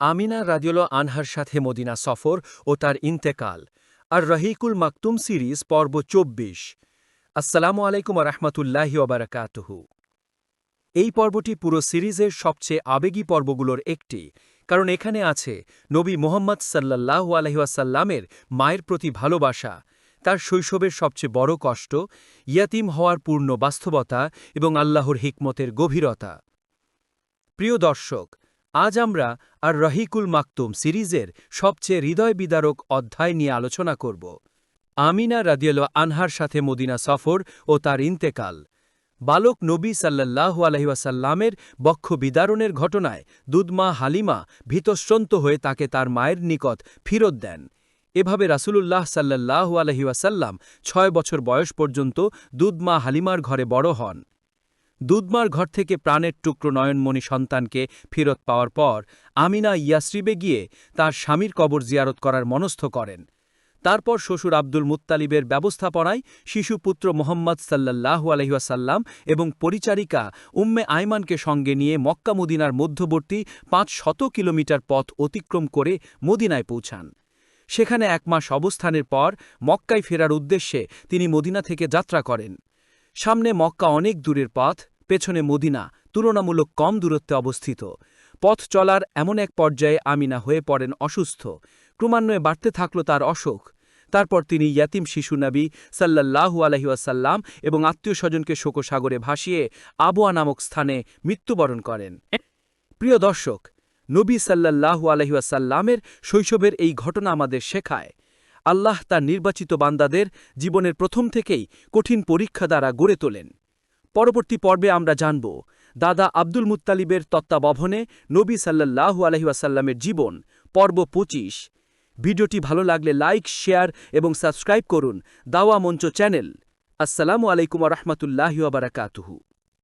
আমিনা রাদিয়াল্লাহু আনহার সাথে মদিনা সফর ও তার ইন্তেকাল আর রহিকুল মাকতুম সিরিজ পর্ব ২৪। আসসালামু আলাইকুম রহমতুল্লাহি ওবারাকাতুহু। এই পর্বটি পুরো সিরিজের সবচেয়ে আবেগী পর্বগুলোর একটি, কারণ এখানে আছে নবী মুহাম্মদ সাল্লাল্লাহু আলাইহি ওয়াসাল্লামের মায়ের প্রতি ভালোবাসা, তার শৈশবের সবচেয়ে বড় কষ্ট, ইয়াতীম হওয়ার পূর্ণ বাস্তবতা এবং আল্লাহর হিকমতের গভীরতা। প্রিয় দর্শক, আজ আমরা আর রহিকুল মাকতুম সিরিজের সবচেয়ে হৃদয় বিদারক অধ্যায় নিয়ে আলোচনা করব। আমিনা রাদিয়াল্লাহু আনহার সাথে মদিনা সফর ও তার ইন্তেকাল। বালক নবী সাল্লাল্লাহু আলাইহি ওয়াসাল্লামের বক্ষ বিদারণের ঘটনায় দুধমা হালিমা ভীতশ্রন্ত হয়ে তাকে তার মায়ের নিকট ফিরত দেন। এভাবে রাসূলুল্লাহ সাল্লাল্লাহু আলাইহি ওয়াসাল্লাম ৬ বছর বয়স পর্যন্ত দুধমা হালিমার ঘরে বড় হন। দুধমার ঘর থেকে প্রাণের টুকরো নয়নমণি সন্তানকে ফেরত পাওয়ার পর আমিনা ইয়াসরিবে গিয়ে তার স্বামীর কবর জিয়ারত করার মনস্থ করেন। তারপর শ্বশুর আব্দুল মুত্তালিবের ব্যবস্থাপনায় শিশুপুত্র মোহাম্মদ সাল্লাল্লাহু আলাইহি ওয়াসাল্লাম এবং পরিচারিকা উম্মে আয়মানকে সঙ্গে নিয়ে মক্কা মদিনার মধ্যবর্তী ৫০০ কিলোমিটার পথ অতিক্রম করে মদিনায় পৌঁছান। সেখানে ১ মাস অবস্থানের পর মক্কায় ফেরার উদ্দেশ্যে তিনি মদিনা থেকে যাত্রা করেন। সামনে মক্কা অনেক দূরের পথ, পেছনে মদিনা তুলনামূলক কম দূরত্বে অবস্থিত। পথ চলার এমন এক পর্যায়ে আমিনা হয়ে পড়েন অসুস্থ। ক্রমান্বয়ে বাড়তে থাকল তার অসুখ। তারপর তিনি ইয়াতীম শিশু নবী সাল্লাল্লাহু আলাইহি ওয়াসাল্লাম এবং আত্মীয়স্বজনকে শোকসাগরে ভাসিয়ে আবওয়া নামক স্থানে মৃত্যুবরণ করেন। প্রিয় দর্শক, নবী সাল্লাল্লাহু আলাইহি ওয়াসাল্লামের শৈশবের এই ঘটনা আমাদের শেখায়, আল্লাহ তার নির্বাচিত বান্দাদের জীবনের প্রথম থেকেই কঠিন পরীক্ষা দ্বারা গড়ে তোলেন। পরবর্তী পর্বে আমরা জানব দাদা আব্দুল মুত্তালিবের তত্ত্বাবধানে নবী সাল্লাল্লাহু আলাইহি ওয়াসাল্লামের জীবন, পর্ব ২৫। ভিডিওটি ভালো লাগলে লাইক, শেয়ার এবং সাবস্ক্রাইব করুন দাওয়া মঞ্চ চ্যানেল। আসসালামু আলাইকুম রহমতুল্লাহি ওয়া বারাকাতুহু।